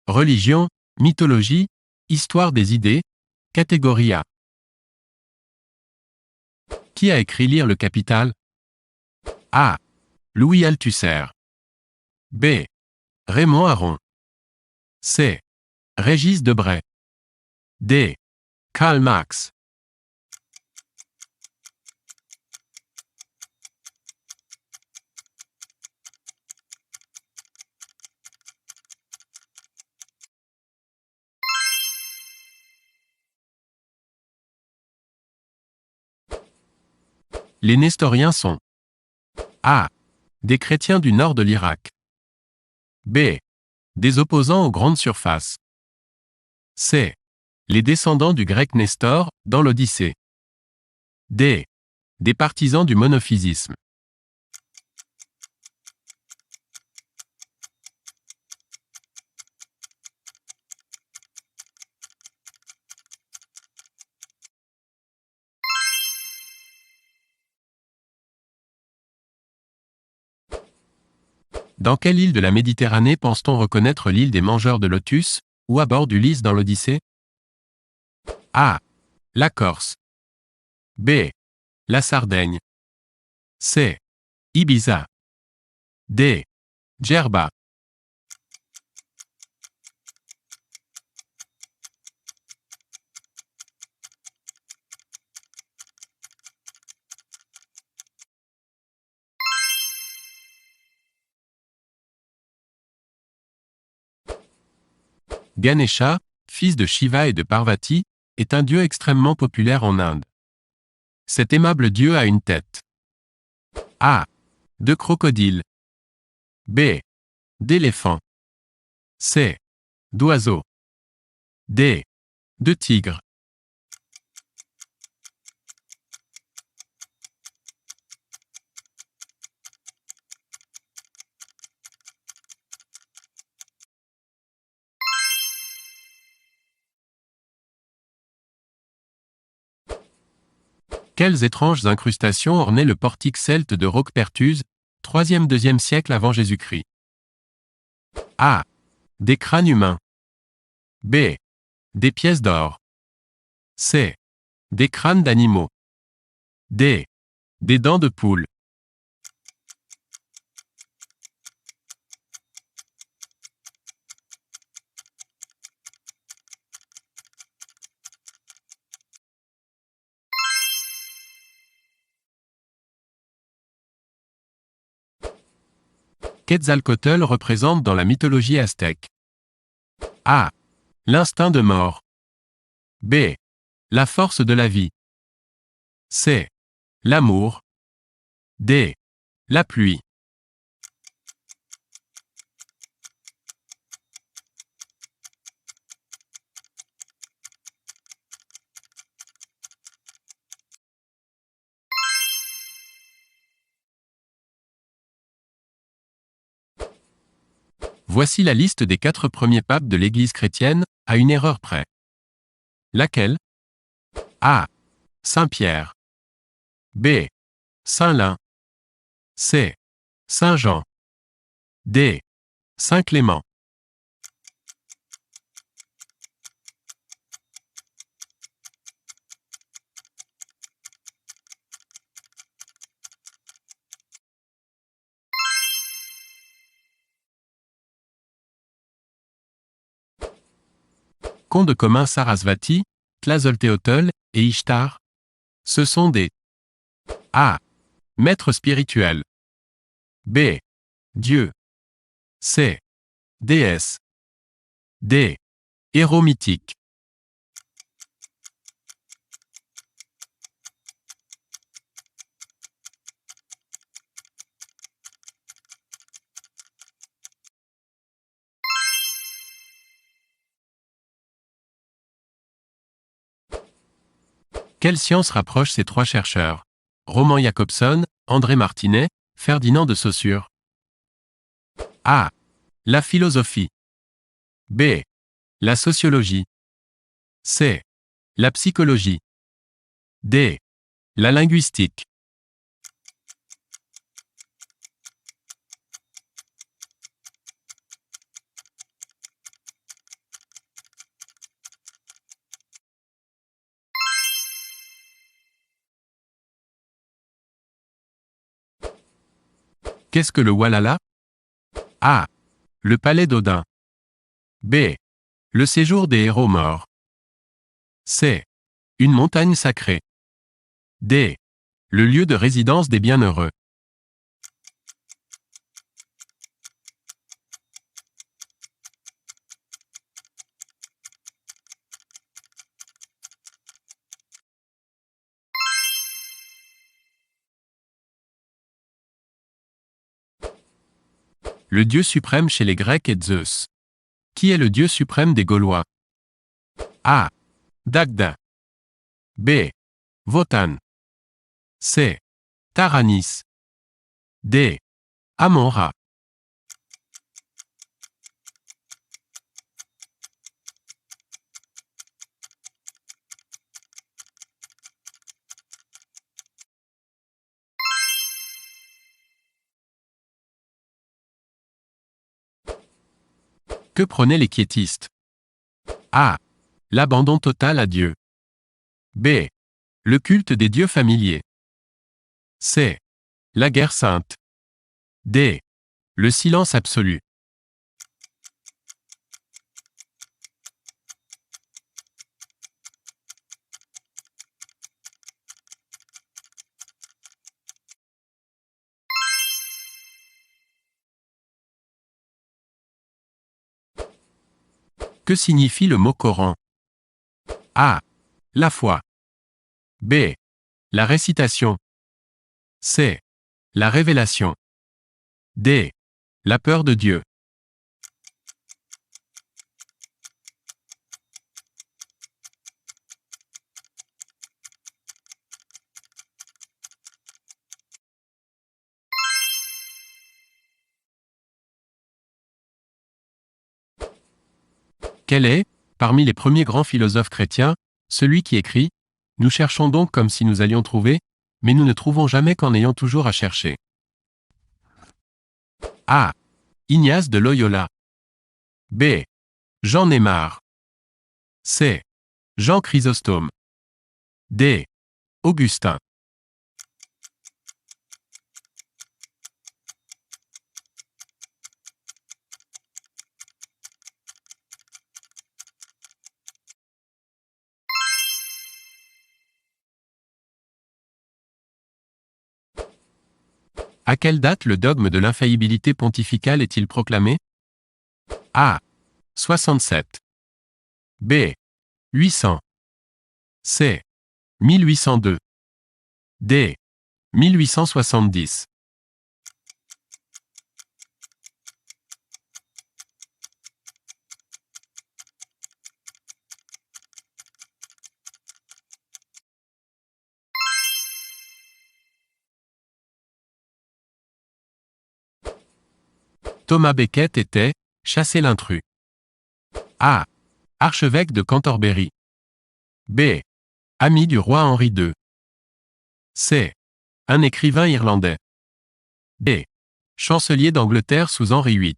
Religion, mythologie, histoire des idées, catégorie A. Qui a écrit Lire le Capital? A. Louis Althusser. B. Raymond Aron. C. Régis Debray. D. Karl Marx. Les nestoriens sont A. Des chrétiens du nord de l'Irak. B. Des opposants aux grandes surfaces. C. Les descendants du grec Nestor, dans l'Odyssée. D. Des partisans du monophysisme. Dans quelle île de la Méditerranée pense-t-on reconnaître l'île des mangeurs de lotus, ou à bord d'Ulysse dans l'Odyssée? A. La Corse. B. La Sardaigne. C. Ibiza. D. Djerba. Ganesha, fils de Shiva et de Parvati, est un dieu extrêmement populaire en Inde. Cet aimable dieu a une tête. A. De crocodile. B. D'éléphant. C. D'oiseau. D. De tigre. Quelles étranges incrustations ornaient le portique celte de Rocque-Pertuse, 3e-2e siècle avant Jésus-Christ? A. Des crânes humains. B. Des pièces d'or. C. Des crânes d'animaux. D. Des dents de poule. Quetzalcoatl représente dans la mythologie aztèque. A. L'instinct de mort. B. La force de la vie. C. L'amour. D. La pluie. Voici la liste des 4 premiers papes de l'Église chrétienne, à une erreur près. Laquelle? A. Saint Pierre. B. Saint Lin. C. Saint Jean. D. Saint Clément. Qu'ont de commun Sarasvati, Tlazoltéotl et Ishtar? Ce sont des A. Maîtres spirituels. B. Dieu. C. Déesse. D. Héros mythiques. Quelle science rapproche ces 3 chercheurs? Roman Jakobson, André Martinet, Ferdinand de Saussure. A. La philosophie. B. La sociologie. C. La psychologie. D. La linguistique. Qu'est-ce que le Walhalla? A. Le palais d'Odin. B. Le séjour des héros morts. C. Une montagne sacrée. D. Le lieu de résidence des bienheureux. Le dieu suprême chez les Grecs est Zeus. Qui est le dieu suprême des Gaulois? A. Dagda. B. Wotan. C. Taranis. D. Amon-Ra. Que prenaient les quiétistes? A. L'abandon total à Dieu. B. Le culte des dieux familiers. C. La guerre sainte. D. Le silence absolu. Que signifie le mot Coran? A. La foi. B. La récitation. C. La révélation. D. La peur de Dieu. Quel est, parmi les premiers grands philosophes chrétiens, celui qui écrit « Nous cherchons donc comme si nous allions trouver, mais nous ne trouvons jamais qu'en ayant toujours à chercher ». A. Ignace de Loyola. B. Jean Neymar. C. Jean Chrysostome. D. Augustin. À quelle date le dogme de l'infaillibilité pontificale est-il proclamé? A. 67. B. 800. C. 1802. D. 1870. Thomas Becket était « chasser l'intrus ». A. Archevêque de Cantorbéry. B. Ami du roi Henri II. C. Un écrivain irlandais. D. Chancelier d'Angleterre sous Henri VIII.